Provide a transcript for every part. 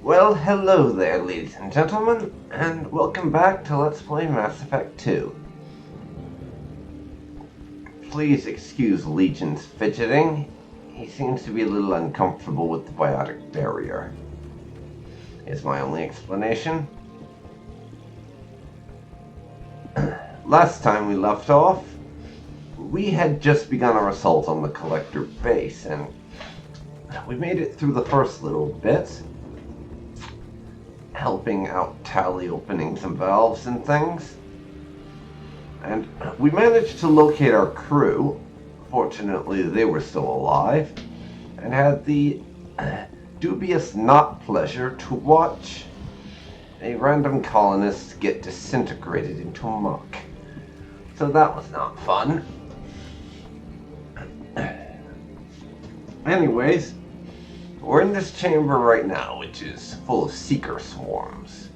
Well, hello there, ladies and gentlemen, and welcome back to Let's Play Mass Effect 2. Please excuse Legion's fidgeting. He seems to be a little uncomfortable with the biotic barrier. Is my only explanation. Last time we left off, we had just begun our assault on the Collector base, and we made it through the first little bit, helping out Tally opening some valves and things. And we managed to locate our crew. Fortunately, they were still alive, and had the dubious not pleasure to watch a random colonist get disintegrated into muck. So that was not fun. Anyways, we're in this chamber right now, which is full of seeker swarms.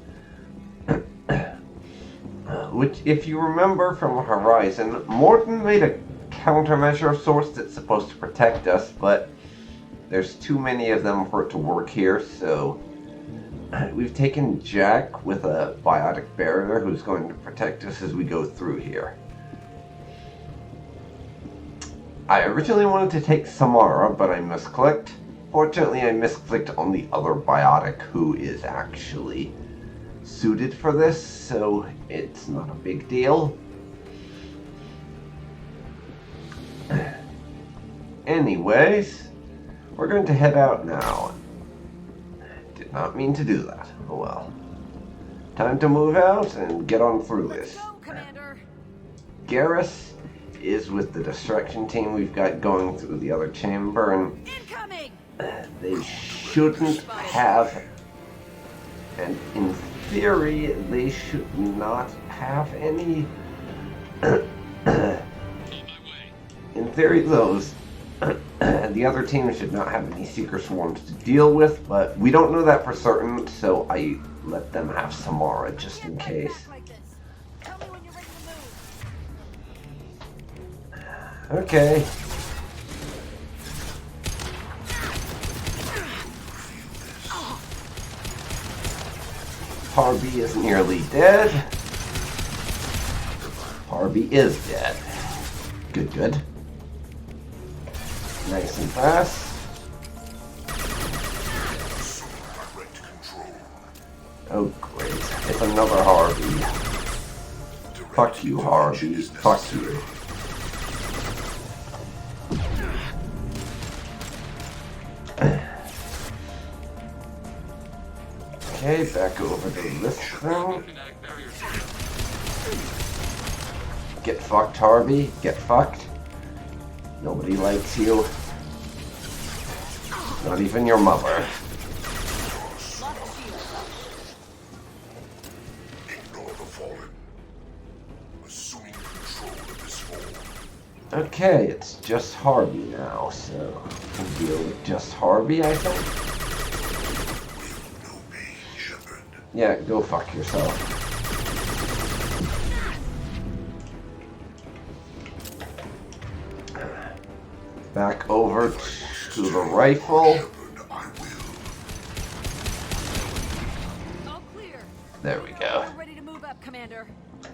Which, if you remember from Horizon, Morton made a countermeasure of sorts that's supposed to protect us, but there's too many of them for it to work here, so we've taken Jack with a biotic barrier who's going to protect us as we go through here. I originally wanted to take Samara, but I misclicked. Fortunately, I misclicked on the other biotic who is actually suited for this, so it's not a big deal. Anyways, we're going to head out now. Did not mean to do that. Oh well. Time to move out and get on through this. Let's go, Commander. Garrus is with the distraction team we've got going through the other chamber, and Incoming! they shouldn't have, and in theory, they should not have any. In theory, those the other team should not have any seeker swarms to deal with, but we don't know that for certain, so I let them have Samara just in case. Tell me when you're ready to move. Okay. Harvey is nearly dead. Harvey is dead. Good, good. Nice and fast. Oh, great. It's another Harvey. Fuck you, Harvey. Fuck you. Okay, back over to this thing. Get fucked, Harvey. Get fucked. Nobody likes you. Not even your mother. Okay, it's just Harvey now, so we'll deal with just Harvey, I think. Yeah, go fuck yourself. Back over to the rifle. All clear. There we go. We're ready to move up, Commander.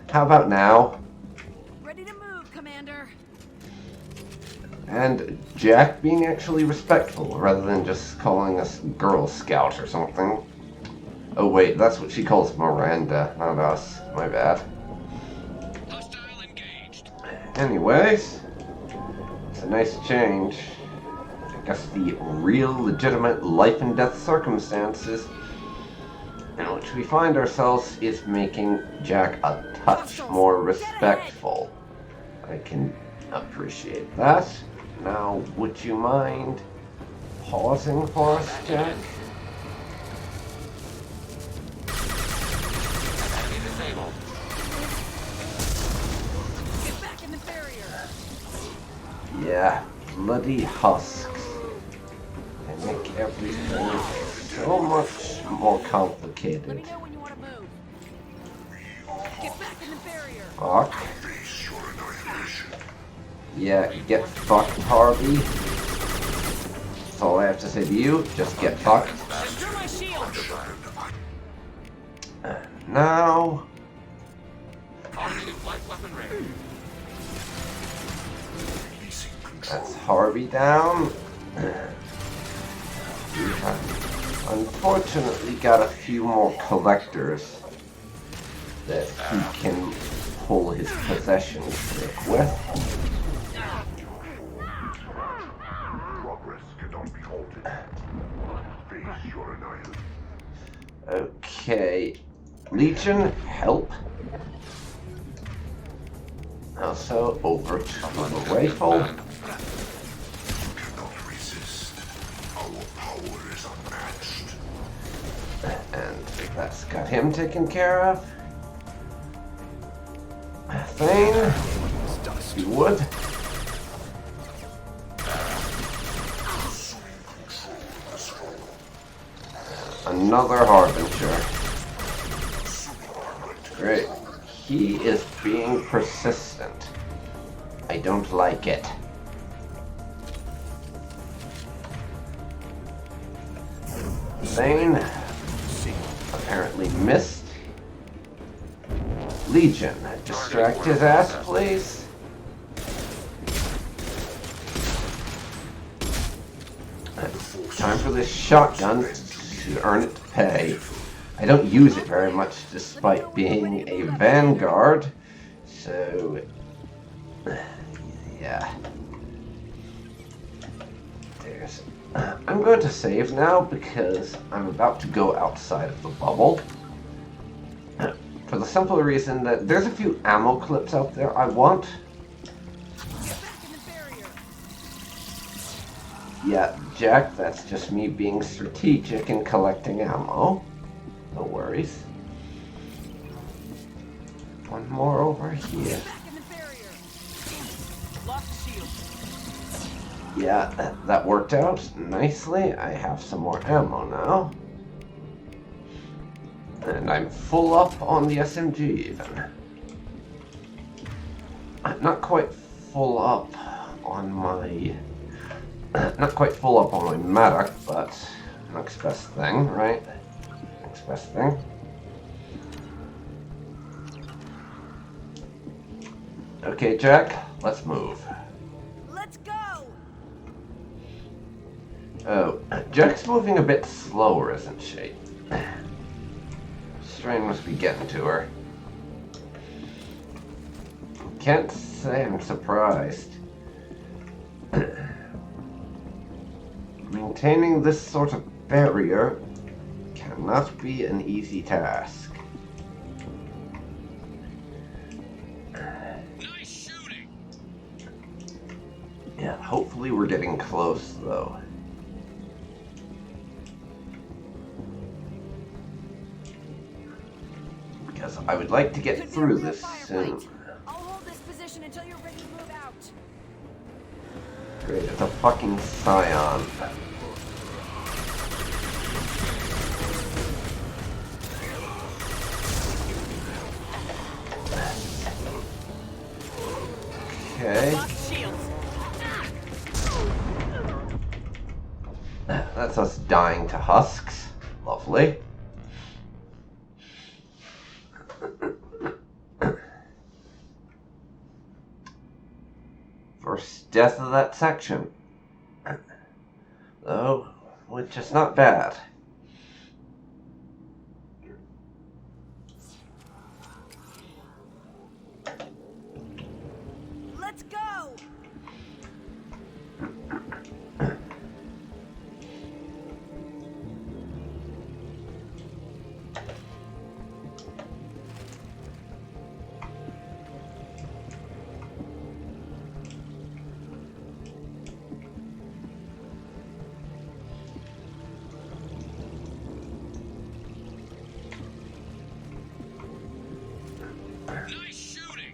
How about now? Ready to move, Commander. And Jack being actually respectful rather than just calling us Girl Scout or something. Oh wait, that's what she calls Miranda, not us. My bad. Hostile engaged. Anyways, it's a nice change. I guess the real legitimate life and death circumstances in which we find ourselves is making Jack a touch more respectful. I can appreciate that. Now, would you mind pausing for us, Jack? Get back in the barrier. Yeah, bloody husks. They make everything so much more Let complicated. me know when you want to move. Get back in the barrier. Fuck. Yeah, get fucked, Harvey. That's all I have to say to you. Just get fucked. You're my shield. Now, Automated light weapon ready. that's Harvey down. We have unfortunately got a few more collectors that he can pull his possessions trick with. Progress cannot be halted. Face your annihilation. Okay. Legion, help. Also, over to the rifle. You cannot resist. Our power is unmatched. And that's got him taken care of. Thane, you would. Another Harbinger. Great. He is being persistent. I don't like it. Thane apparently missed. Legion, distract his ass, please. Time for this shotgun to earn it to pay. I don't use it very much despite being a vanguard, so yeah. There's. I'm going to save now because I'm about to go outside of the bubble. For the simple reason that there's a few ammo clips out there I want. Get back in the barrier. Yeah, Jack, that's just me being strategic and collecting ammo. No worries. One more over here. Get back in the barrier. Lost shield. Yeah, that worked out nicely. I have some more ammo now. And I'm full up on the SMG even. I'm not quite full up on my... Not quite full up on my medic, but next best thing, right? Next best thing. Okay, Jack, let's move. Let's go. Oh, Jack's moving a bit slower, isn't she? Strain must be getting to her. Can't say I'm surprised. Maintaining this sort of barrier cannot be an easy task. Nice shooting. Yeah, hopefully we're getting close, though. Because I would like to get Could be a through real this soon. firefight. I'll hold this position until you're ready to move out. Great, it's a fucking scion. Okay. Lost shields. That's us dying to husks. Lovely. First death of that section. Though, which is not bad. Let's go. Nice shooting.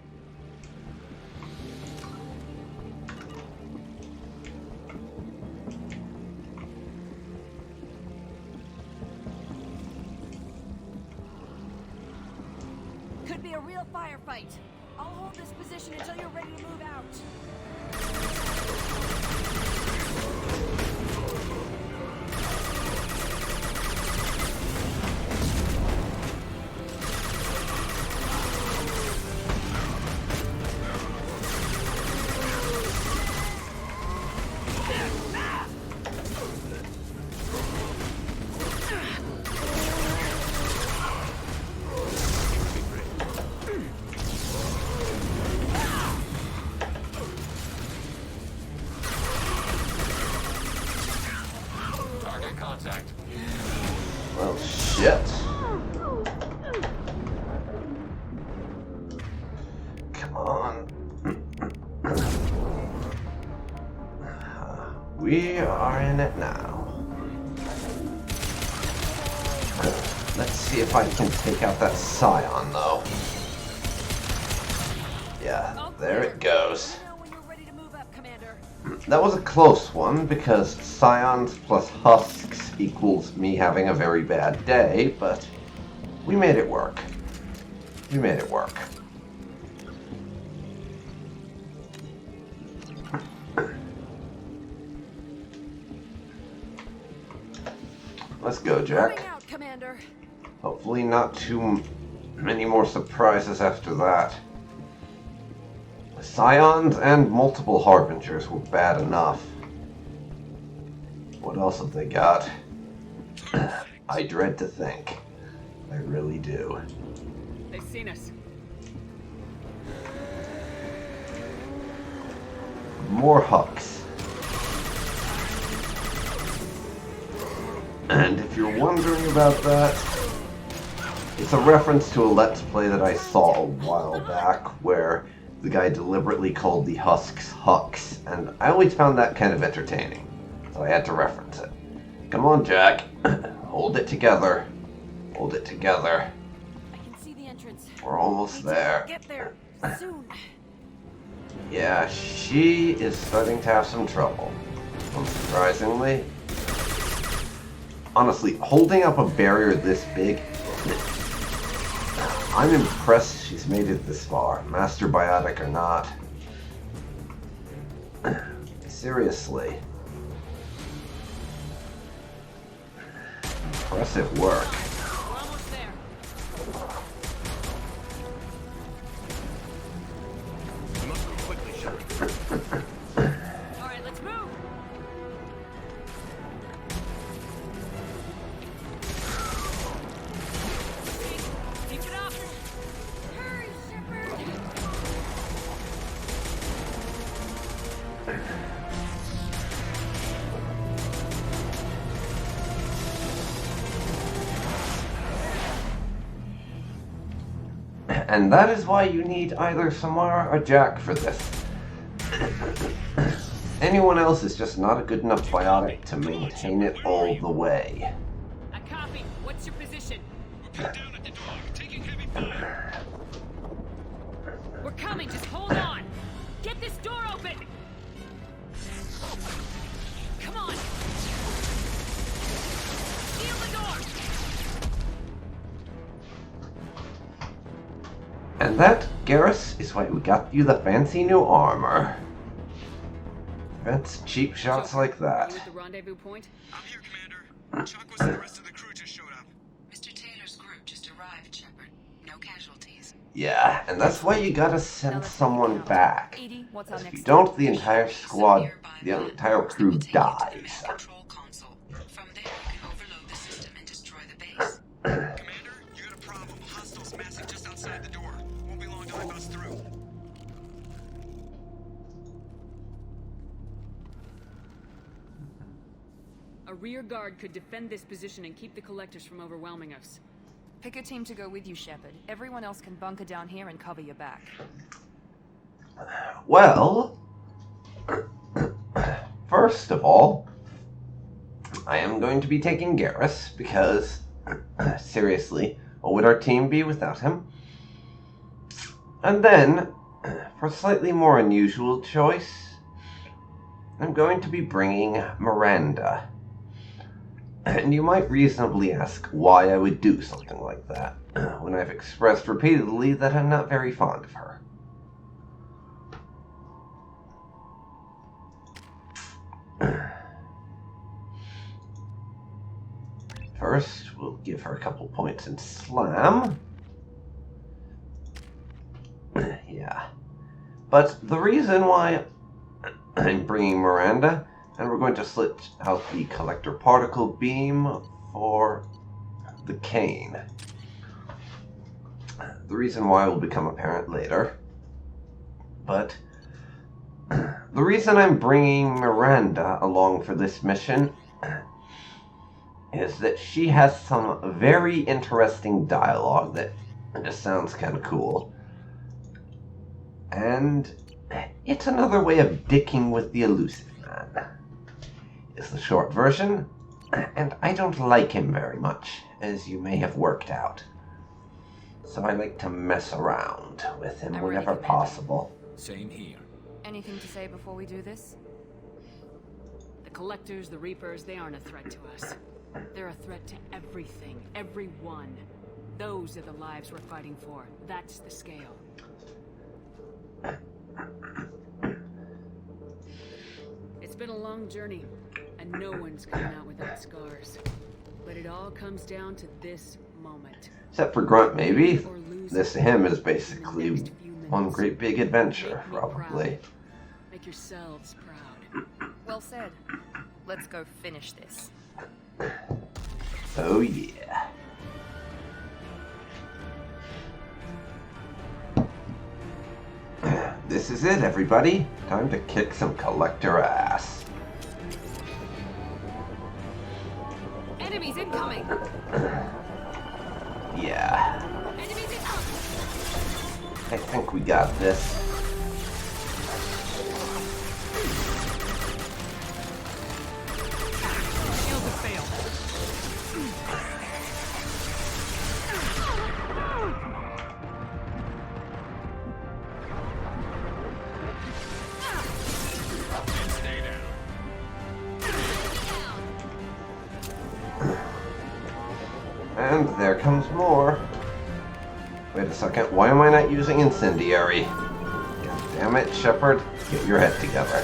Could be a real firefight. I'll hold this position until you're ready to move out. Come on. We are in it now. Let's see if I can take out that Scion, though. Yeah, there it goes. Let me know when you're ready to move up, Commander. That was a close one, because Scions plus Husks equals me having a very bad day, but we made it work. We made it work. Let's go, Jack. Moving out, Commander. Hopefully not too many more surprises after that. Scions and multiple Harbingers were bad enough. What else have they got? I dread to think. I really do. They've seen us. More Hucks. And if you're wondering about that, it's a reference to a Let's Play that I saw a while back where the guy deliberately called the Husks Hucks, and I always found that kind of entertaining, so I had to reference it. Come on, Jack. Hold it together. Hold it together. I can see the entrance. We're almost there. Get there soon. Yeah, she is starting to have some trouble. Unsurprisingly. Honestly, holding up a barrier this big, I'm impressed she's made it this far, Master Biotic or not. Seriously. Impressive work. We're almost there. You must move quickly, Shepard. All right, let's move. Keep it up. Hurry, Shepard. And that is why you need either Samara or Jack for this. Anyone else is just not a good enough biotic to maintain it all the way. I copy. What's your position? We're pinned down at the door, taking heavy fire. We're coming. Just hold on. Get this door open. Come on. Seal the door. And that, Garrus, is why we got you the fancy new armor. That's cheap shots like that. You at the rendezvous point? I'm here, Commander. Chuck and the rest of the crew just showed up. Mr. Taylor's group just arrived, Shepard. No casualties. Yeah, and that's why you gotta send someone back. Edie, what's on If you next? don't, the entire squad, Nearby the pilot entire reports crew will take you to the dies. main control console. From there, you can overload the system and destroy the base. Commander, you got a problem. Hostiles massing just outside the door. Won't be long till I bust through. A rear guard could defend this position and keep the collectors from overwhelming us. Pick a team to go with you, Shepard. Everyone else can bunker down here and cover your back. Well, first of all, I am going to be taking Garrus because, seriously, what would our team be without him? And then, for a slightly more unusual choice, I'm going to be bringing Miranda. And you might reasonably ask why I would do something like that, when I've expressed repeatedly that I'm not very fond of her. First, we'll give her a couple points in Slam. Yeah. But the reason why I'm bringing Miranda, and we're going to slit out the Collector Particle Beam for the Cane. The reason why will become apparent later. But the reason I'm bringing Miranda along for this mission is that she has some very interesting dialogue that just sounds kind of cool. And it's another way of dicking with the elusive man, is the short version, and I don't like him very much, as you may have worked out. So I like to mess around with him I'm ready, whenever Commander. possible. Same here. Anything to say before we do this? The Collectors, the Reapers, they aren't a threat to us. They're a threat to everything, everyone. Those are the lives we're fighting for. That's the scale. It's been a long journey, and no one's coming out without scars. But it all comes down to this moment. Except for Grunt, maybe. Or lose This to it him is in the basically next few one minutes. great big adventure, Make me probably. proud. Make yourselves proud. Well said. Let's go finish this. Oh yeah. This is it, everybody. Time to kick some collector ass. Enemies incoming! Yeah, Enemies incoming! I think we got this. Shields have failed. Stay down. And there comes more. Wait a second, why am I not using incendiary? God damn it, Shepard, get your head together.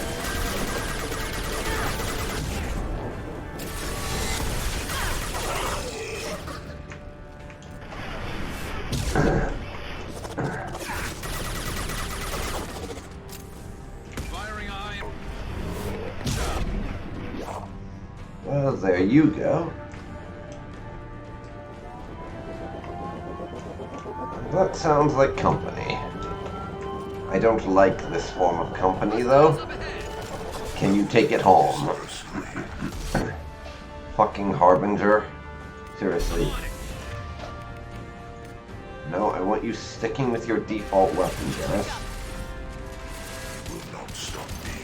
Firing eye. Well, there you go. That sounds like company. I don't like this form of company, though. Can you take it home? Fucking Harbinger. Seriously. No, I want you sticking with your default weapon, Gareth. Will not stop me.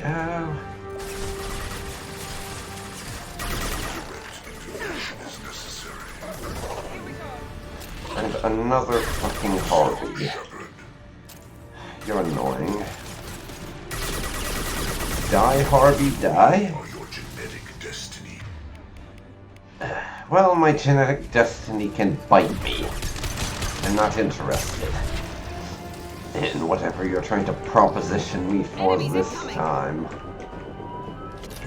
Go. Intervention is necessary. And another fucking Harvey. Shepard, You're annoying. Die, Harvey, die? are your genetic destiny. Well, my genetic destiny can bite me. I'm not interested in whatever you're trying to proposition me for Enemies this incoming. time.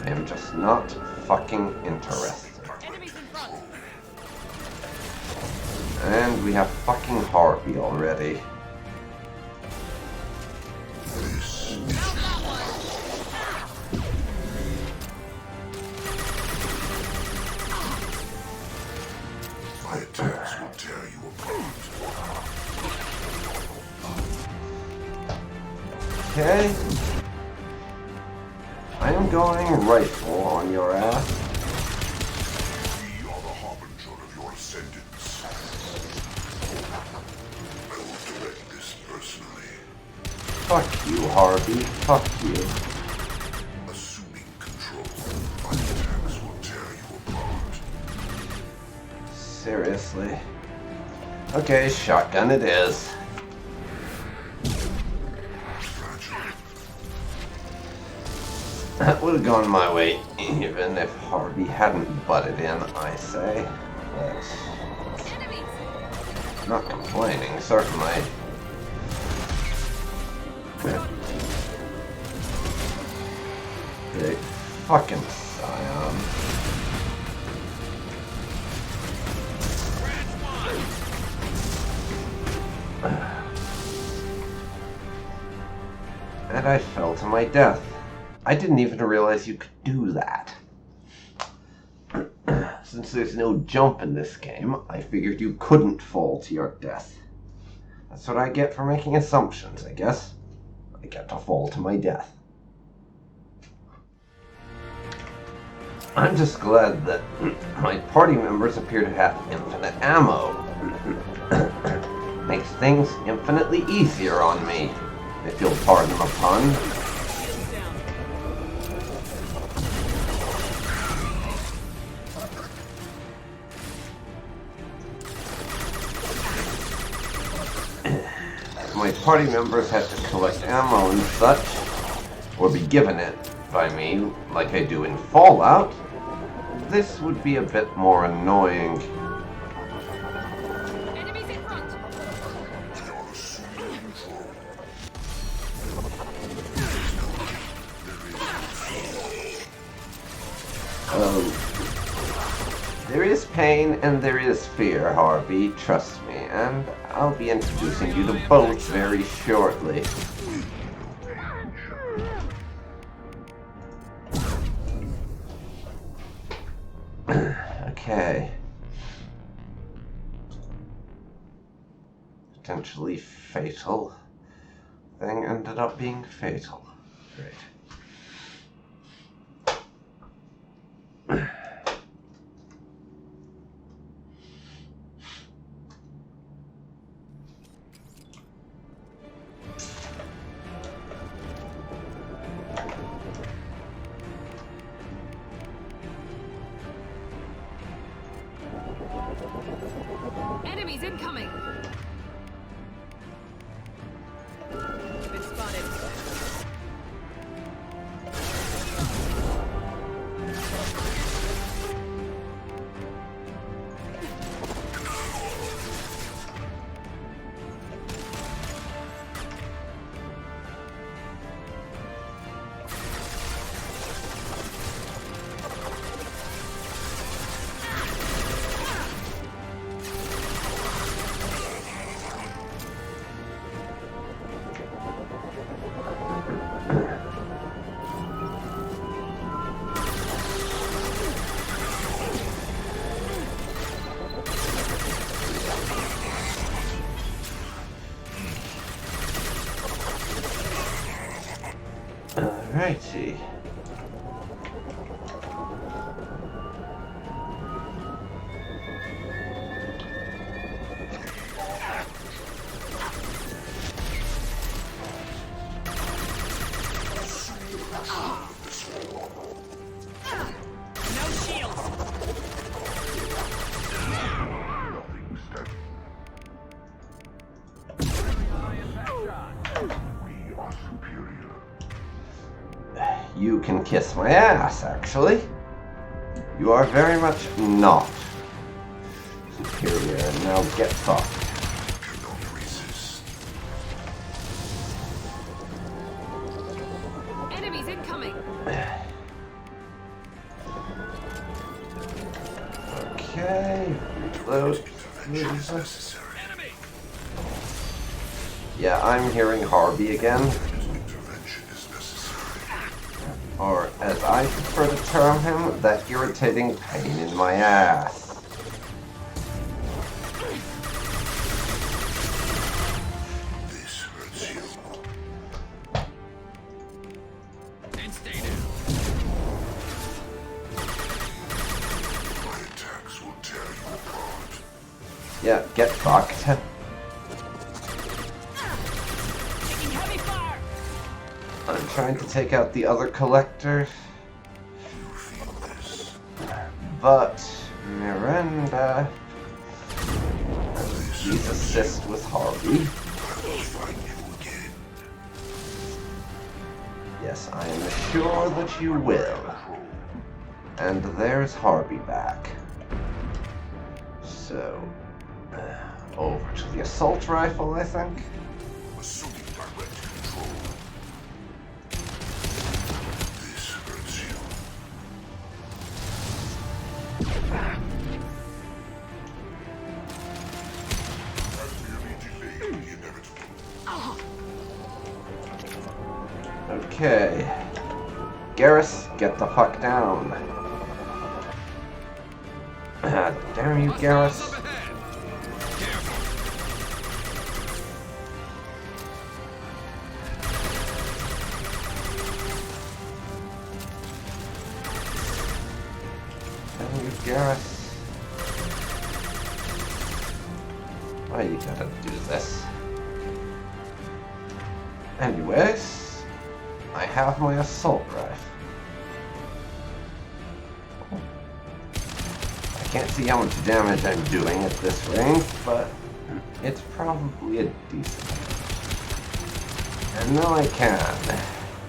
I am just not fucking interested. Enemies in front! And we have fucking Harvey already. This is my attacks will tear you apart. Okay. I am going rifle on your ass. We are the harbinger of your ascendance. I will direct this personally. Fuck you, Harvey. Fuck you. Assuming control, my attacks will tear you apart. Seriously. Okay, shotgun it is. Fragile. That would have gone my way, even if Harvey hadn't butted in, I say. But Enemies! not complaining, certainly. Big fucking scion. And I fell to my death. I didn't even realize you could do that. Since there's no jump in this game, I figured you couldn't fall to your death. That's what I get for making assumptions, I guess. I get to fall to my death. I'm just glad that my party members appear to have infinite ammo. Makes things infinitely easier on me, if you'll pardon the pun. Shields down. My party members have to collect ammo and such, or be given it by me, like I do in Fallout. This would be a bit more annoying. Enemies in front. You're assuming control. There is pain and there is fear, Harvey, trust me, and I'll be introducing you to both very shortly. Okay. Potentially fatal. Thing ended up being fatal. Great. Enemies incoming. Been spotted. Alrighty. No shields. Nothing standing. We are superior. You can kiss my ass, actually. You are very much not superior, and now get fucked. Cannot resist. Enemies incoming. Okay, reload. Intervention is necessary. Yeah, I'm hearing Harvey again, Intervention is necessary. or as I prefer to term him, that irritating pain in my ass. This hurts you. And stay down. My attacks will tear you apart. Yeah, get fucked. Taking heavy fire. I'm trying to take out the other collector, You feel this. but Miranda, please assist with Harvey. I will find you again. Yes, I am sure that you will. And there's Harvey back. So, over to the assault rifle, I think. Assuming direct control. This hurts you. As merely delaying the inevitable. Okay. Garrus, get the fuck down. Damn you, Garrus. Hostiles up ahead. Careful. And you, Garrus. Why you gotta do this? Anyways, I have my assault rifle. I can't see how much damage I'm doing at this range, but it's probably a decent. And now I can.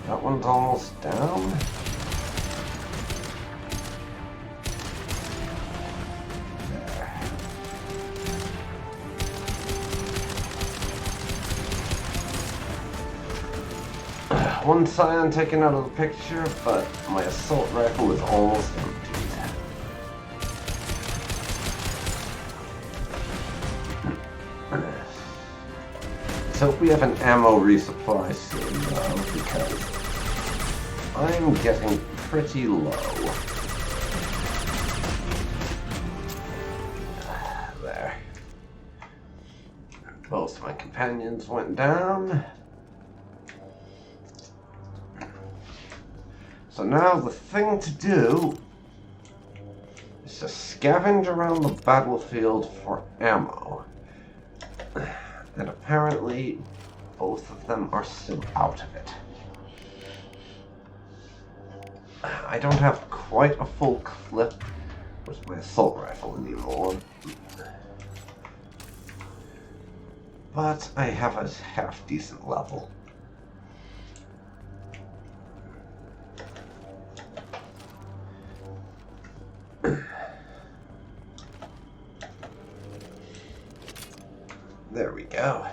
That one's almost down. One scion taken out of the picture, but my assault rifle is almost emptied. Let's hope we have an ammo resupply soon, though, because I'm getting pretty low. There. Both my companions went down. So now the thing to do is to scavenge around the battlefield for ammo. And apparently both of them are still out of it. I don't have quite a full clip with my assault rifle anymore. But I have a half-decent level. There we go.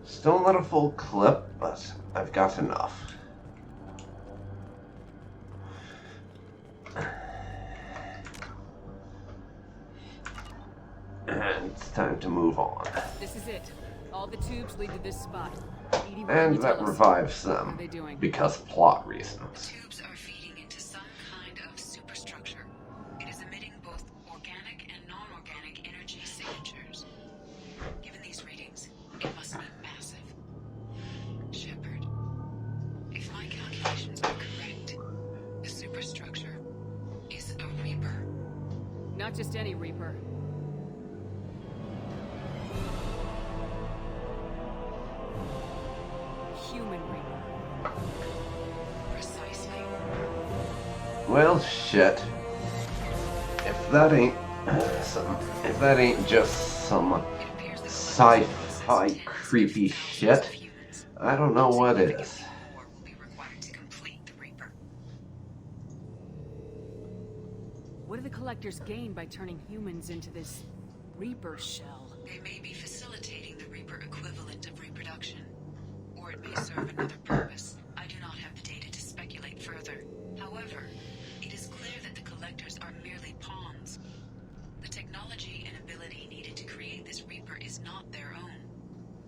Still not a full clip, but I've got enough. And it's time to move on. This is it. All the tubes lead to this spot. And that revives them, because plot reasons. Tubes are feeding into some kind of superstructure. It is emitting both organic and non-organic energy signatures. Given these readings, it must be massive. Shepard, if my calculations are correct, the superstructure is a Reaper. Not just any Reaper. Human Reaper. Precisely. Well, shit. If that ain't just some sci-fi creepy shit, I don't know what is. Will be required to complete the Reaper. What do the collectors gain by turning humans into this Reaper shell? They may be facilitating the Reaper equivalent of reproduction. Or it may serve another purpose. I do not have the data to speculate further. However, it is clear that the collectors are merely pawns. The technology and ability needed to create this Reaper is not their own.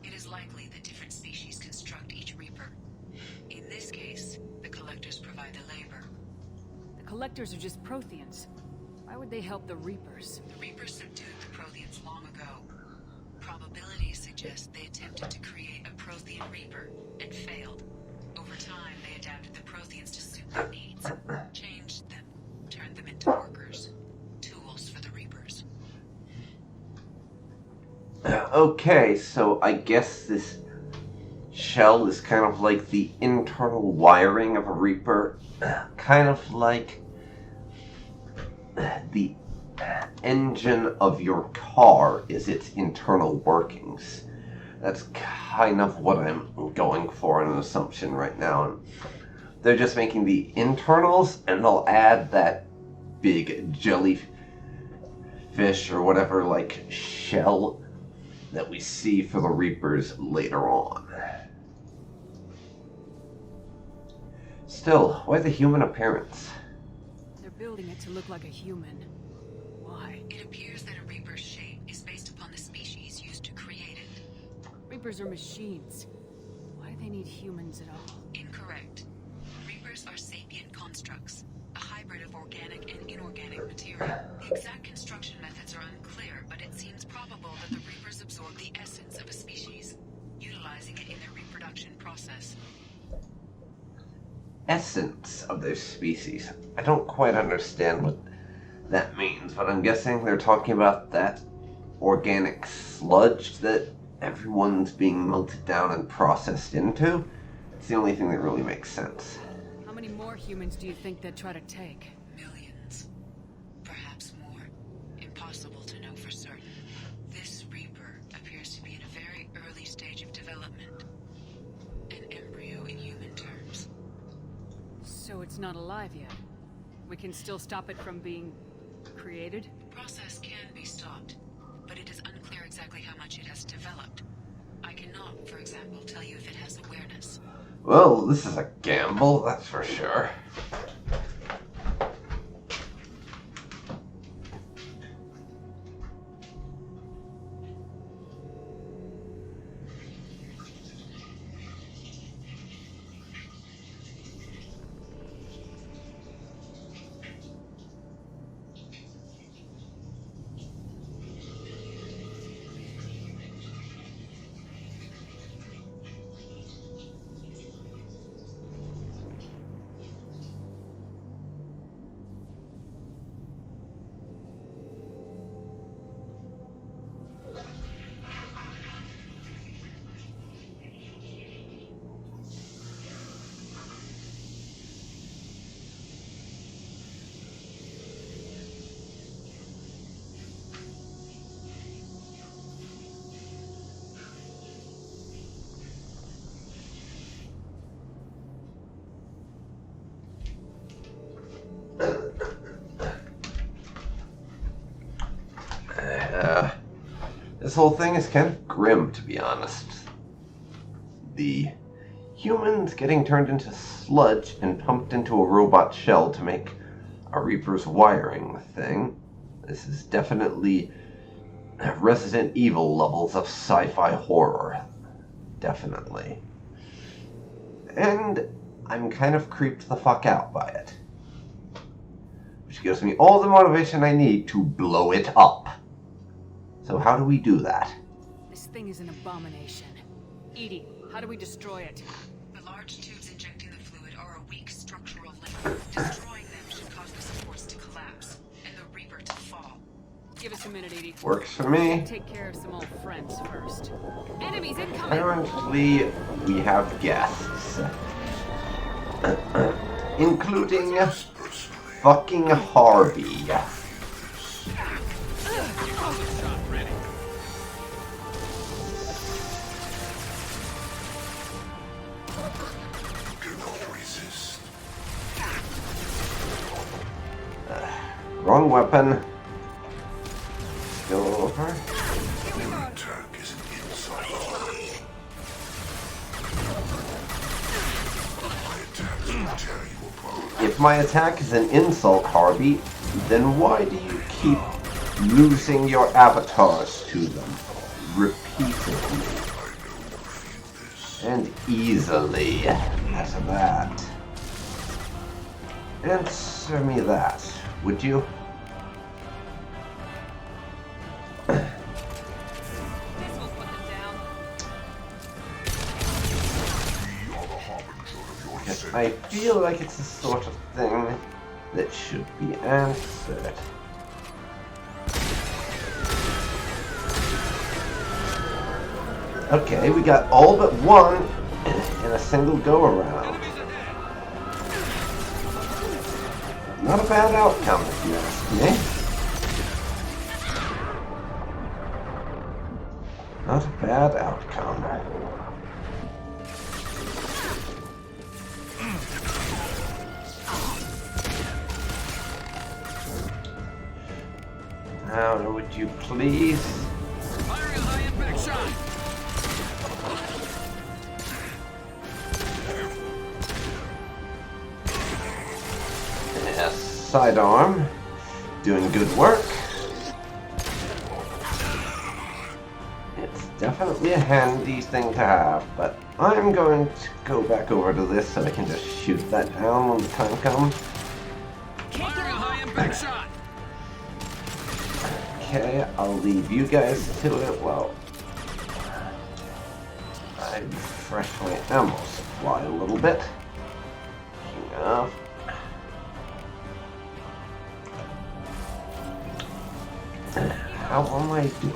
It is likely that different species construct each Reaper. In this case, the collectors provide the labor. The collectors are just Protheans. Why would they help the Reapers? The Reapers subdued the Protheans long ago. Probabilities suggest they attempted to create a Prothean Reaper and failed. Over time, they adapted the Protheans to suit their needs, changed them, turned them into workers, tools for the Reapers. Okay, so I guess this shell is kind of like the internal wiring of a Reaper, kind of like the engine of your car is its internal workings. That's kind of what I'm going for in an assumption right now. They're just making the internals, and they'll add that big jellyfish or whatever, like, shell that we see for the Reapers later on. Still, why the human appearance? They're building it to look like a human. Why? It appears that a Reaper's shape is based upon the species used to create it. Reapers are machines. Why do they need humans at all? Incorrect. Reapers are sapient constructs, a hybrid of organic and inorganic material. The exact construction methods are unclear, but it seems probable that the Reapers absorb the reproduction process. Essence of their species. I don't quite understand what that means, but I'm guessing they're talking about that organic sludge that everyone's being melted down and processed into. It's the only thing that really makes sense. How many more humans do you think they'd try to take? Millions. Perhaps more. Impossible to know for certain. This Reaper appears to be in a very early stage of development. An embryo in human terms. So it's not alive yet. We can still stop it from being created? The process can be stopped, but it is unclear exactly how much it has developed. I cannot, for example, tell you if it has awareness. Well, this is a gamble, that's for sure. This whole thing is kind of grim, to be honest. The humans getting turned into sludge and pumped into a robot shell to make a Reaper's wiring thing. This is definitely Resident Evil levels of sci-fi horror. Definitely. And I'm kind of creeped the fuck out by it. Which gives me all the motivation I need to blow it up. So how do we do that? This thing is an abomination. Edie, how do we destroy it? The large tubes injecting the fluid are a weak structural link. Destroying them should cause the supports to collapse, and the Reaper to fall. Give us a minute, Edie. Works for me. Take care of some old friends first. Enemies incoming! Currently, we have guests. Including fucking Harvey. Wrong weapon. Go over. Attack is an insult. My attacks will tear you apart. If my attack is an insult, Harvey, then why do you keep losing your avatars to them repeatedly and easily as that? Answer me that, would you? I feel like it's the sort of thing that should be answered. Okay, we got all but one in a single go-around. Not a bad outcome, if you ask me. Not a bad outcome. Now, would you please? Firing a high impact shot. Yes, sidearm. Doing good work. It's definitely a handy thing to have, but I'm going to go back over to this so I can just shoot that down when the time comes. Firing a high impact shot. Okay, I'll leave you guys to it. Well, I refresh my ammo supply a little bit. Enough. How am I doing?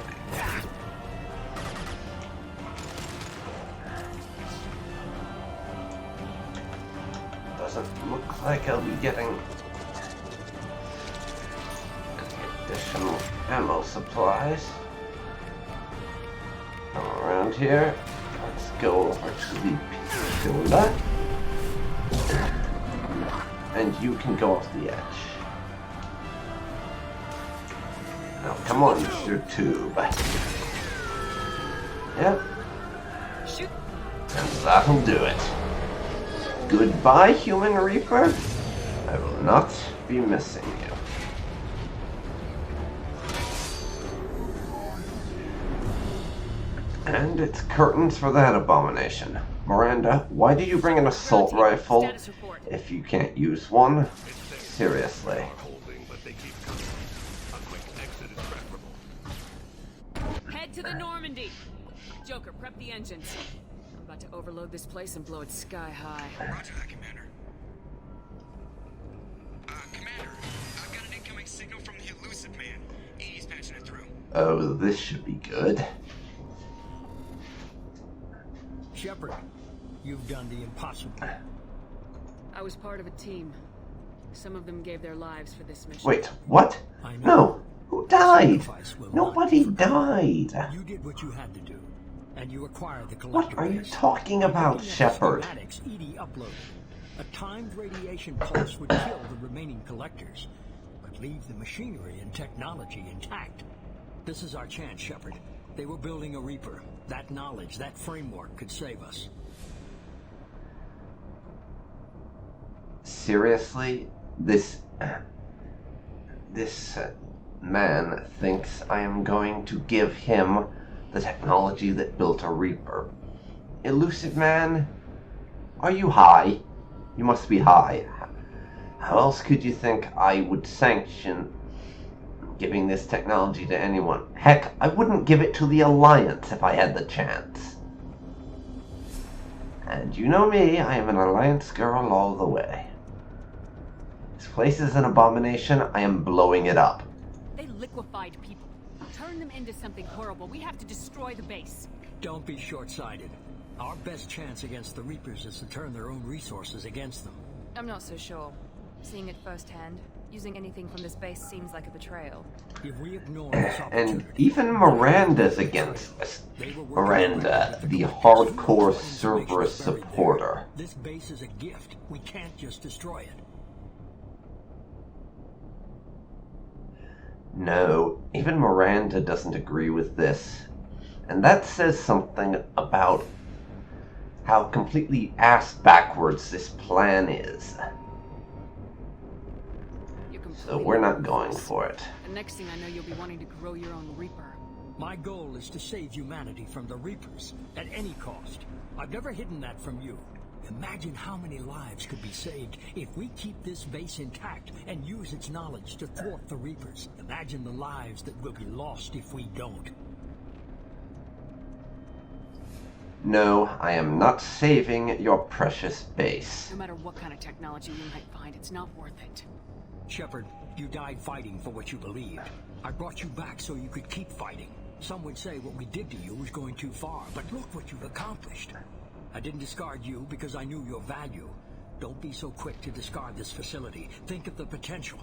Doesn't look like I'll be getting additional ammo supplies. Come around here. Let's go over to the pillar. And you can go off the edge. Now come on, Mr. Tube. Yep. And that'll do it. Goodbye, Human Reaper. I will not be missing you. And it's curtains for that abomination. Miranda, why did you bring an assault rifle if you can't use one? Seriously. Head to the Normandy. Joker, prep the engines. I'm about to overload this place and blow it sky high. Roger that, Commander. Commander, I've got an incoming signal from the elusive man. He's patching it through. Oh, this should be good. Shepard, you've done the impossible. I was part of a team. Some of them gave their lives for this mission. Wait, what? No. Who died? Nobody died. You did what you had to do, and you acquired the collector. What are you talking about, Shepard? ED uploaded. A timed radiation pulse would kill the remaining collectors, but leave the machinery and technology intact. This is our chance, Shepard. They were building a Reaper. That knowledge, that framework could save us. Seriously? This man thinks I am going to give him the technology that built a Reaper. Elusive man? Are you high? You must be high. How else could you think I would sanction giving this technology to anyone? Heck, I wouldn't give it to the Alliance if I had the chance. And you know me, I am an Alliance girl all the way. This place is an abomination, I am blowing it up. They liquefied people. Turn them into something horrible. We have to destroy the base. Don't be short-sighted. Our best chance against the Reapers is to turn their own resources against them. I'm not so sure. Seeing it firsthand, using anything from this base seems like a betrayal. If we ignore this opportunity, And even Miranda's against us. Miranda, the hardcore Cerberus supporter. this base is a gift. We can't just destroy it. No, even Miranda doesn't agree with this. And that says something about how completely ass-backwards this plan is. So we're not going for it. The next thing I know, you'll be wanting to grow your own Reaper. My goal is to save humanity from the Reapers, at any cost. I've never hidden that from you. Imagine how many lives could be saved if we keep this base intact and use its knowledge to thwart the Reapers. Imagine the lives that will be lost if we don't. No, I am not saving your precious base. No matter what kind of technology we might find, it's not worth it. Shepard, you died fighting for what you believed. I brought you back so you could keep fighting. Some would say what we did to you was going too far, but look what you've accomplished. I didn't discard you because I knew your value. Don't be so quick to discard this facility. Think of the potential.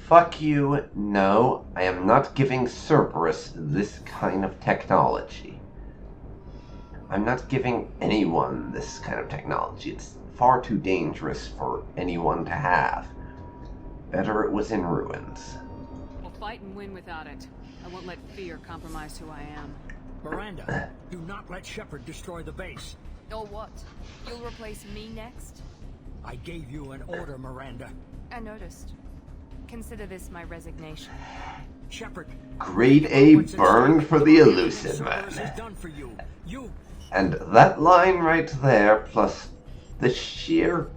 Fuck you, no, I am not giving Cerberus this kind of technology. I'm not giving anyone this kind of technology. It's far too dangerous for anyone to have. Better it was in ruins. We'll fight and win without it. I won't let fear compromise who I am. Miranda, do not let Shepard destroy the base. Or what? You'll replace me next? I gave you an order, Miranda. I noticed. Consider this my resignation. Shepard. Grade A burn for the elusive man. Cerberus is done for you. And that line right there, plus the sheer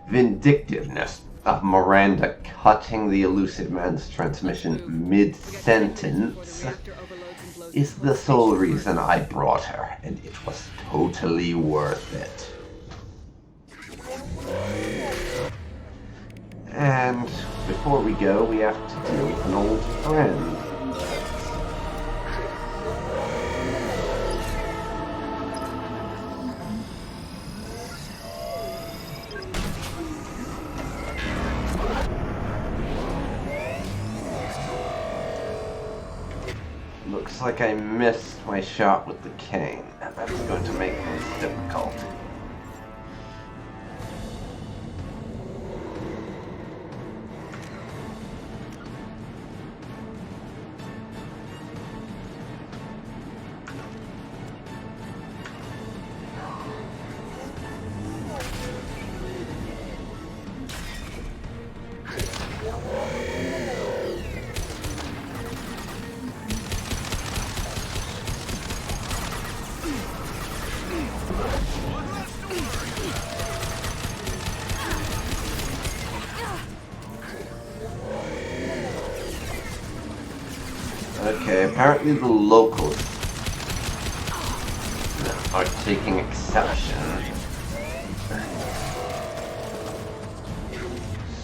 vindictiveness Miranda cutting the elusive man's transmission mid-sentence is the sole reason I brought her, and it was totally worth it. And before we go, we have to deal with an old friend. Looks like I missed my shot with the cane, and that's going to make things difficult. Okay, apparently the locals are taking exception.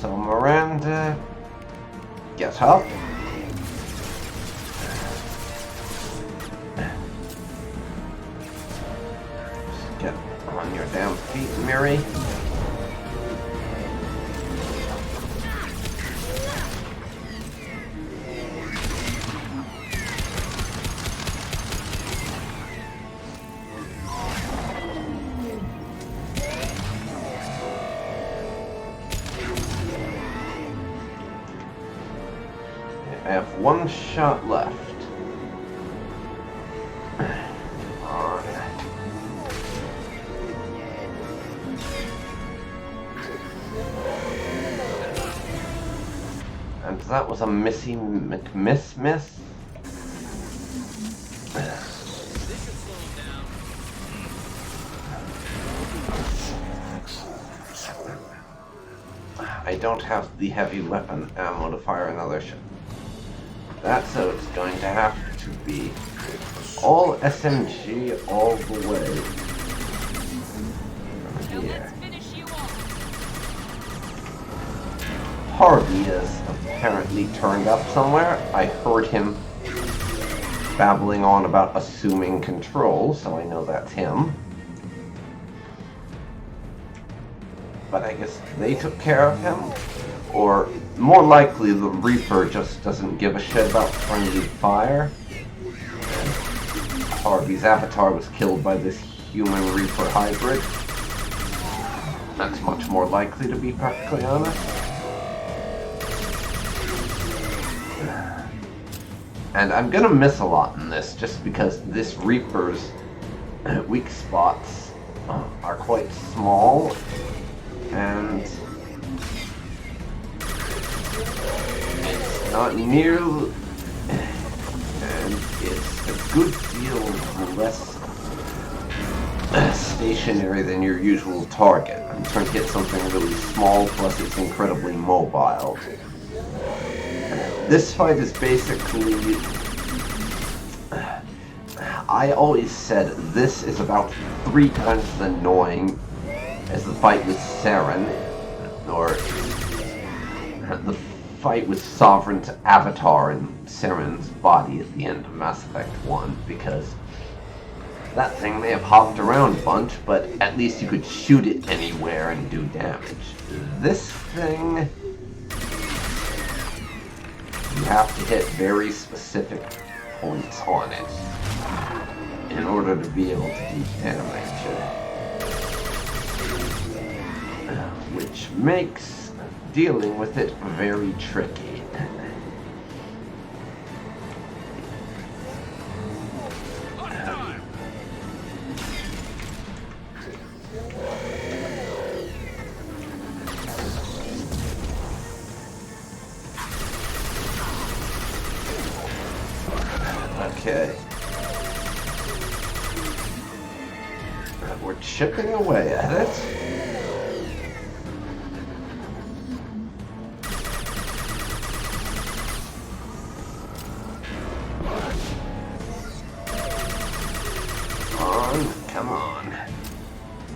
So Miranda, get up. Just get on your damn feet, Miri. I have one shot left. And that was a Missy McMiss miss. I don't have the heavy weapon ammo to fire another shot. That's so it's going to have to be all SMG all the way from here. Harvey is apparently turned up somewhere. I heard him babbling on about assuming control, so I know that's him. But I guess they took care of him. Or, more likely, the Reaper just doesn't give a shit about friendly fire. Harvey's avatar was killed by this human Reaper hybrid. That's much more likely, to be perfectly honest. And I'm gonna miss a lot in this, just because this Reaper's weak spots are quite small, and it's not near, and it's a good deal less stationary than your usual target. I'm trying to hit something really small, plus it's incredibly mobile. This fight is basically... I always said this is about 3 times as annoying as the fight with Saren, or the fight with Sovereign's avatar in Saren's body at the end of Mass Effect 1, because that thing may have hopped around a bunch, but at least you could shoot it anywhere and do damage. This thing... you have to hit very specific points on it in order to be able to do damage. Which makes dealing with it very tricky. Okay. We're chipping away at it. on, come on.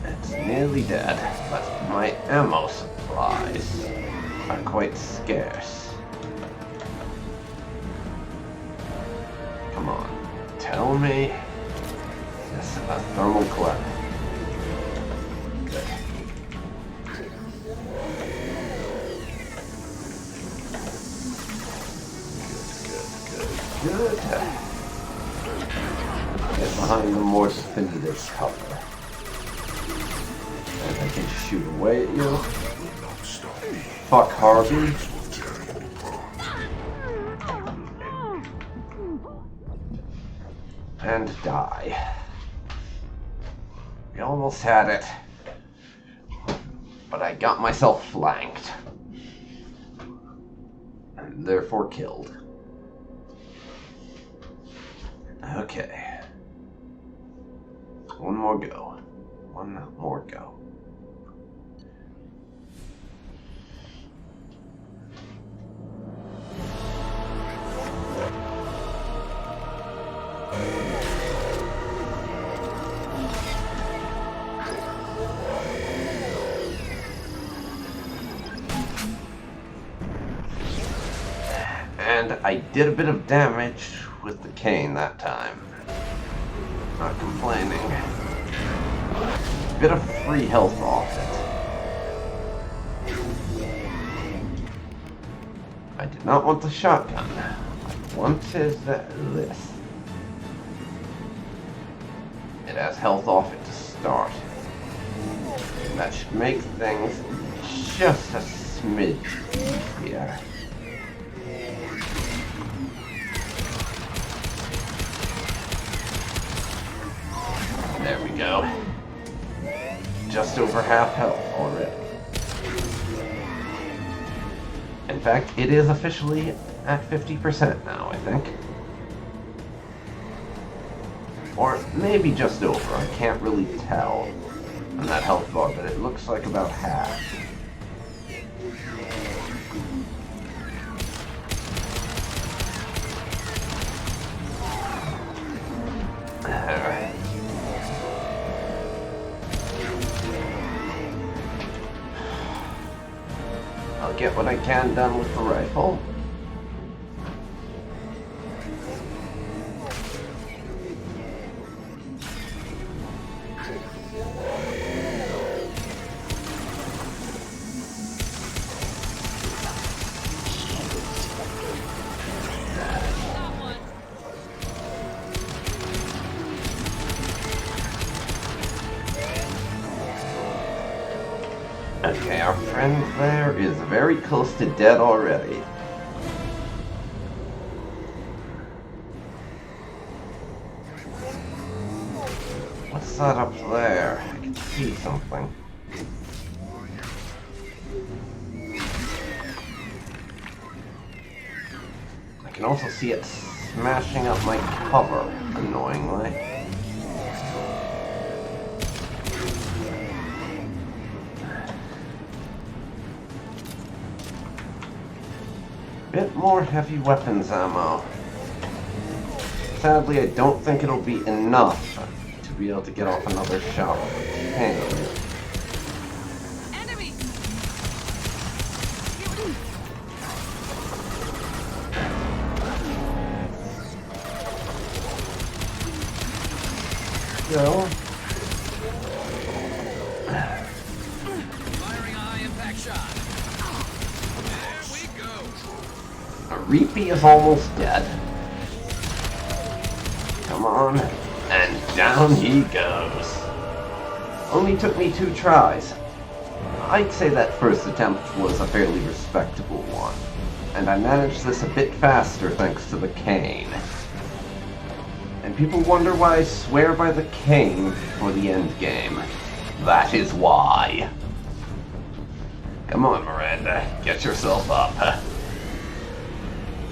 It's nearly dead, but my ammo supplies are quite scarce. Come on, tell me. Yes, a thermal collector. Good. Good. Get behind the more definitive cover. And I can shoot away at you. Fuck Harvey. And die. We almost had it. But I got myself flanked. And therefore killed. Okay. One more go. One more go. And I did a bit of damage with the cane that time. Not complaining. Bit of free health off it. I did not want the shotgun. I wanted this. It has health off it to start. And that should make things just a smidge easier. There we go. Just over half health already. In fact, it is officially at 50% now, I think. Or maybe just over, I can't really tell on that health bar, but it looks like about half. Alright. I'll get what I can done with the rifle. Okay, our friend there is very close to dead already. What's that up there? I can see something. I can also see it smashing up my cover, annoyingly. Bit more heavy weapons ammo. Sadly, I don't think it'll be enough to be able to get off another shot with the cane. Enemy! Go. Firing a high-impact shot. There we go. Reapy is almost dead. Come on. And down he goes. Only took me 2 tries. I'd say that first attempt was a fairly respectable one. And I managed this a bit faster thanks to the cane. And people wonder why I swear by the cane for the end game. That is why. Come on, Miranda. Get yourself up.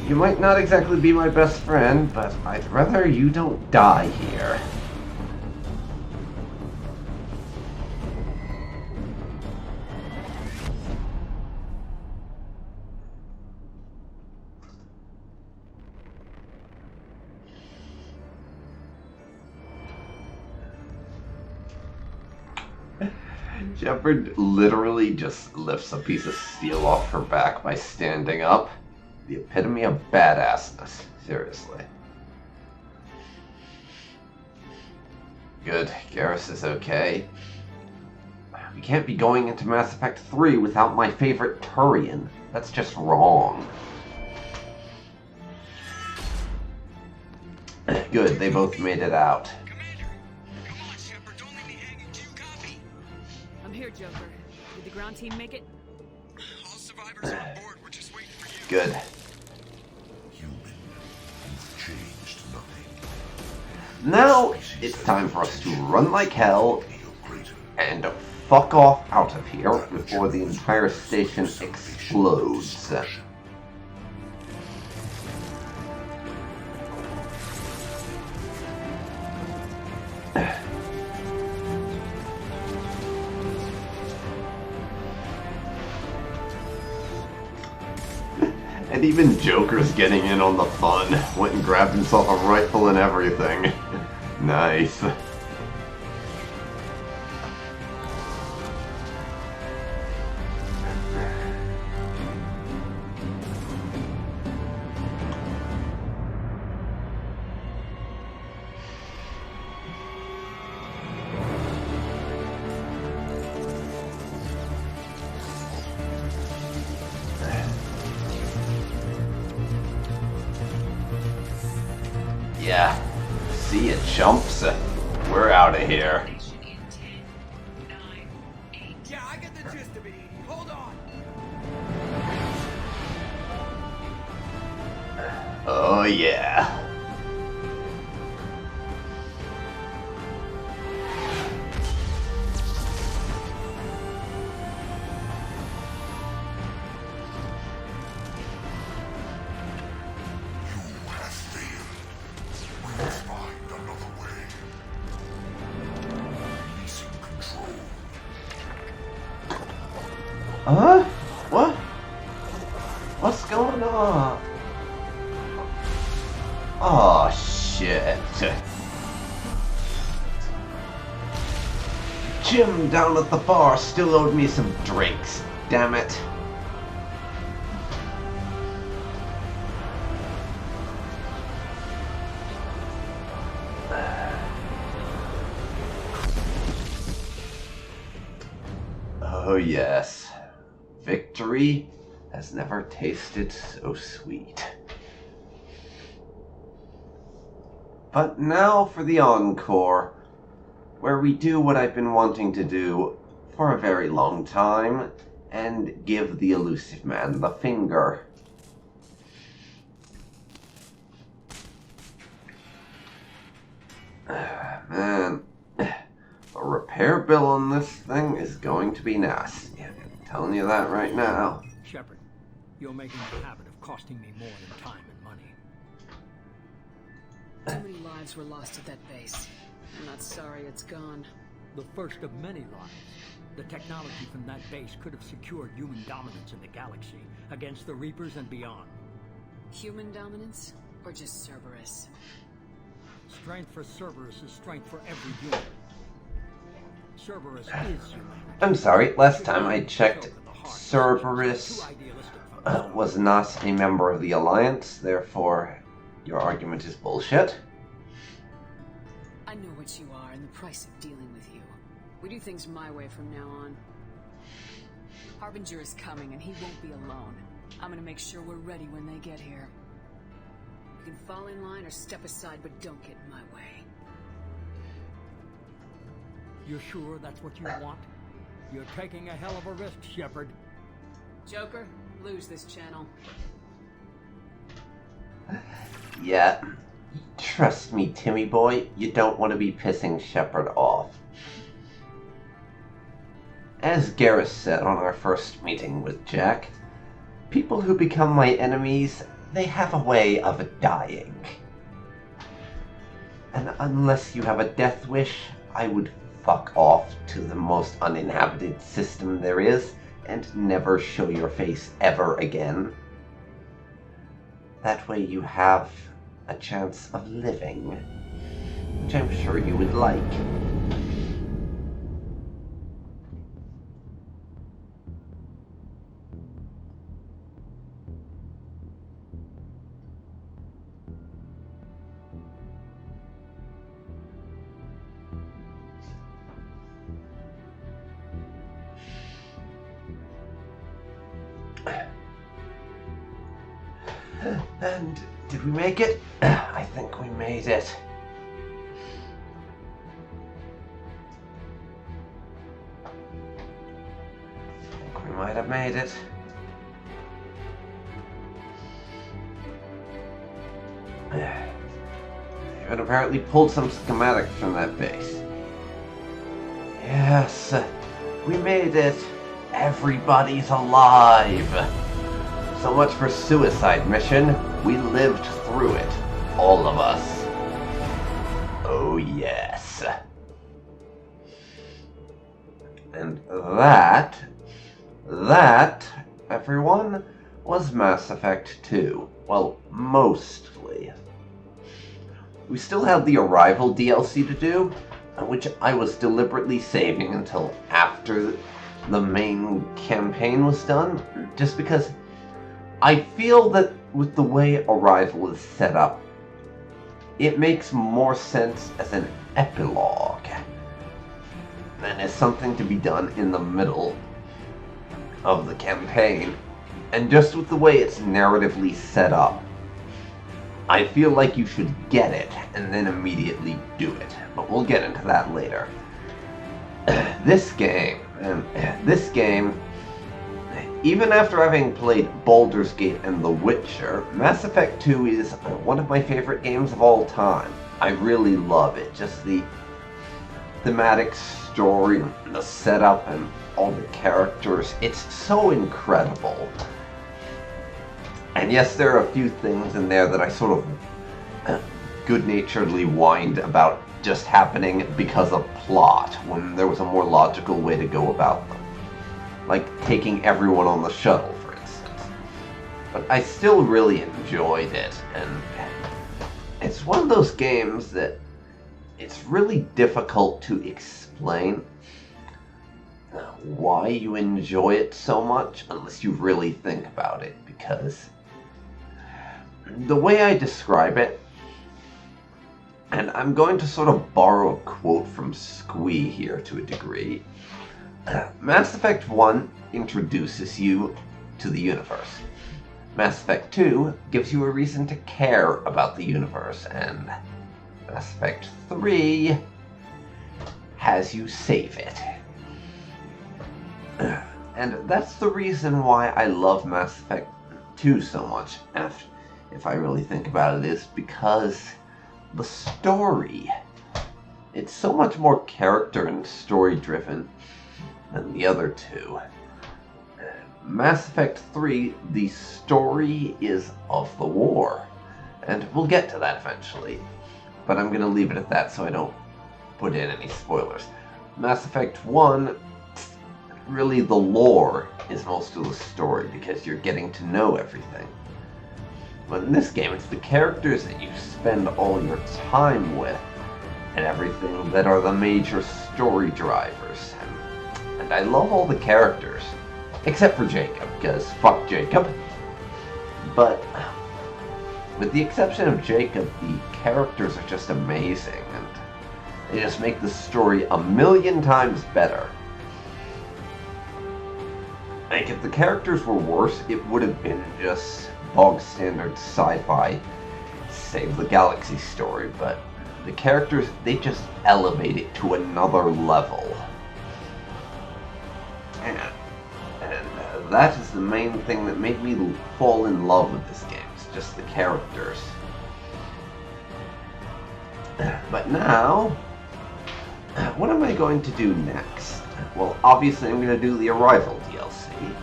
You might not exactly be my best friend, but I'd rather you don't die here. Shepard literally just lifts a piece of steel off her back by standing up. The epitome of badassness. Seriously. Good. Garrus is okay. We can't be going into Mass Effect 3 without my favorite Turian. That's just wrong. Good, they both made it out. Commander! Come on, Shepard, don't leave me hanging. Do you copy? I'm here, Joker. Did the ground team make it? All survivors are on board. We're just waiting for you. Good. Human, you've changed nothing. Now, it's time for us to run like hell Be your greater. and fuck off out of here before the entire station explodes. And even Joker's getting in on the fun. Went and grabbed himself a rifle and everything. Nice. Yeah. See ya, chumps. We're out of here. In 10, 9, 8. Yeah, I get the gist of it, Edie. Hold on. Oh yeah. You have failed. We must find another way. Releasing control. Huh? What? What's going on? Oh shit. Jim down at the bar still owed me some drinks. Damn it. Oh yes. Victory has never tasted so sweet. But now for the encore, where we do what I've been wanting to do for a very long time, and give the elusive man the finger. Man, a repair bill on this thing is going to be nasty. I'm telling you that right now. Shepard, you're making a habit of costing me more than time and money. Too many lives were lost at that base. I'm not sorry it's gone. The first of many lives. The technology from that base could have secured human dominance in the galaxy against the Reapers and beyond. Human dominance? Or just Cerberus? Strength for Cerberus is strength for every human. Cerberus is human. I'm sorry, last time I checked, Cerberus was not a member of the Alliance, therefore your argument is bullshit. I know what you are and the price of dealing with you. We do things my way from now on. Harbinger is coming and he won't be alone. I'm gonna make sure we're ready when they get here. You can fall in line or step aside, but don't get in my way. You're sure that's what you want? You're taking a hell of a risk, Shepard. Joker, lose this channel. Yeah, trust me, Timmy boy, you don't want to be pissing Shepard off. As Garrus said on our first meeting with Jack, people who become my enemies, they have a way of dying. And unless you have a death wish, I would fuck off to the most uninhabited system there is and never show your face ever again. That way you have a chance of living, which I'm sure you would like. And did we make it? I think we made it. I think we might have made it. Even apparently pulled some schematics from that base. Yes, we made it. Everybody's alive. So much for suicide mission. We lived through it. All of us. Oh yes. And that, everyone, was Mass Effect 2. Well, mostly. We still had the Arrival DLC to do, which I was deliberately saving until after the main campaign was done, just because I feel that with the way Arrival is set up, it makes more sense as an epilogue than as something to be done in the middle of the campaign. And just with the way it's narratively set up, I feel like you should get it and then immediately do it. But we'll get into that later. This game, even after having played Baldur's Gate and The Witcher, Mass Effect 2 is one of my favorite games of all time. I really love it. Just the thematic story, the setup, and all the characters. It's so incredible. And yes, there are a few things in there that I sort of good-naturedly whined about just happening because of plot, when there was a more logical way to go about them. Like taking everyone on the shuttle, for instance. But I still really enjoyed it, and it's one of those games that it's really difficult to explain why you enjoy it so much unless you really think about it, because the way I describe it, and I'm going to sort of borrow a quote from Squee here to a degree, Mass Effect 1 introduces you to the universe. Mass Effect 2 gives you a reason to care about the universe, and Mass Effect 3 has you save it. And that's the reason why I love Mass Effect 2 so much, if I really think about it, is because the story, it's so much more character and story driven than the other two. Mass Effect 3, the story is of the war, and we'll get to that eventually, but I'm going to leave it at that so I don't put in any spoilers. Mass Effect 1, really the lore is most of the story because you're getting to know everything. But in this game, it's the characters that you spend all your time with and everything that are the major story drivers. And I love all the characters, except for Jacob, because fuck Jacob. But with the exception of Jacob, the characters are just amazing, and they just make the story a million times better. Like, if the characters were worse, it would have been just bog standard sci-fi save the galaxy story, but the characters, they just elevate it to another level. And that is the main thing that made me fall in love with this game. It's just the characters. But now, what am I going to do next? Well, obviously I'm going to do the Arrival DLC.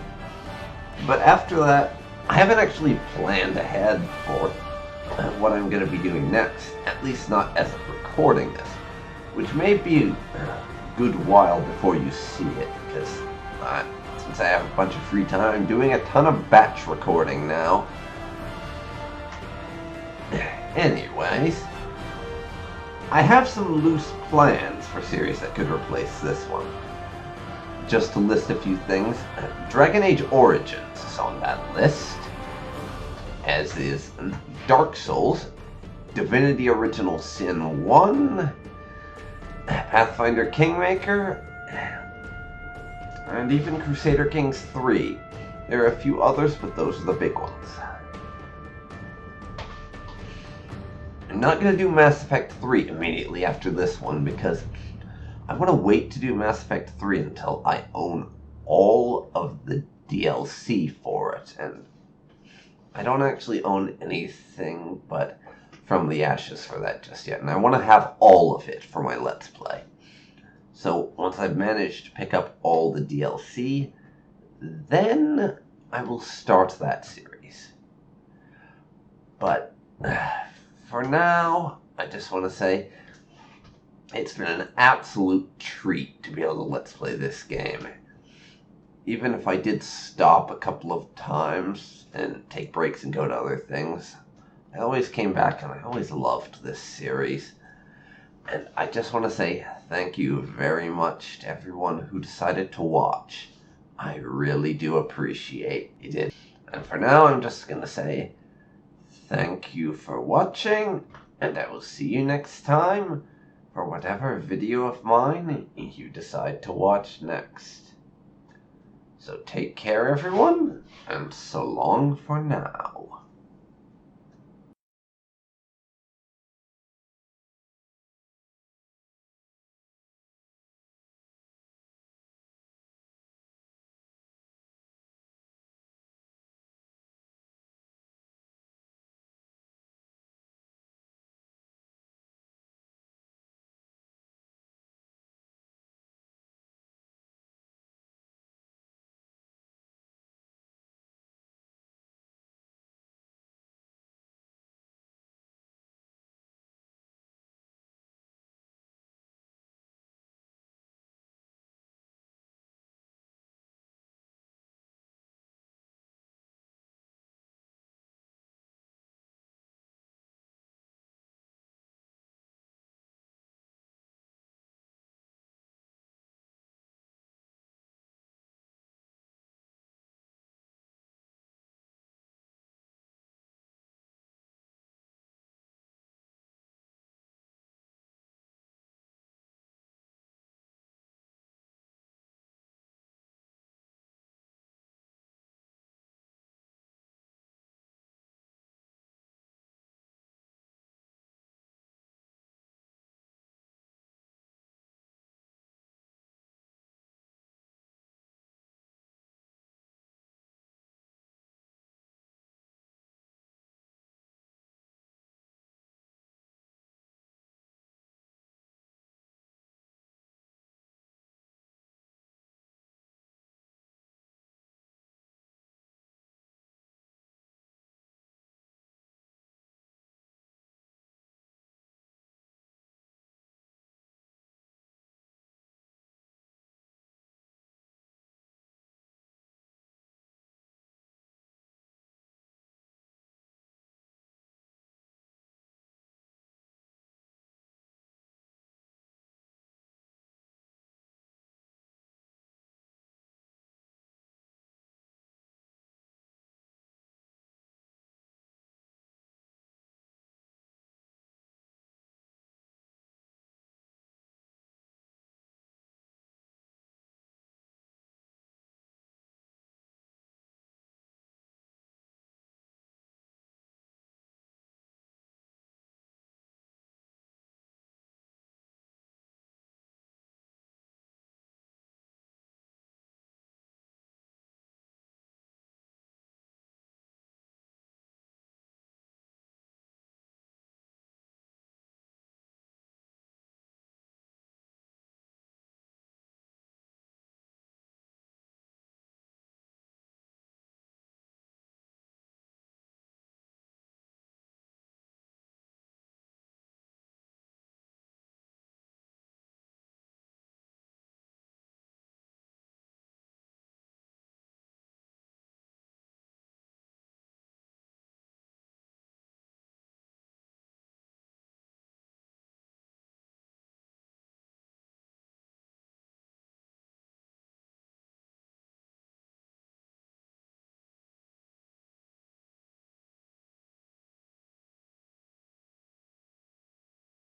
But after that, I haven't actually planned ahead for what I'm going to be doing next. At least not as of recording this. Which may be a good while before you see it, because since I have a bunch of free time, I'm doing a ton of batch recording now. Anyways, I have some loose plans for series that could replace this one. Just to list a few things, Dragon Age Origins is on that list, as is Dark Souls, Divinity Original Sin 1, Pathfinder Kingmaker, and even Crusader Kings 3. There are a few others, but those are the big ones. I'm not going to do Mass Effect 3 immediately after this one because I want to wait to do Mass Effect 3 until I own all of the DLC for it, and I don't actually own anything but From the Ashes for that just yet, and I want to have all of it for my Let's Play. So once I've managed to pick up all the DLC, then I will start that series. But for now, I just want to say it's been an absolute treat to be able to Let's Play this game. Even if I did stop a couple of times and take breaks and go to other things, I always came back and I always loved this series. And I just want to say thank you very much to everyone who decided to watch. I really do appreciate it. And for now, I'm just going to say thank you for watching, and I will see you next time for whatever video of mine you decide to watch next. So take care, everyone, and so long for now.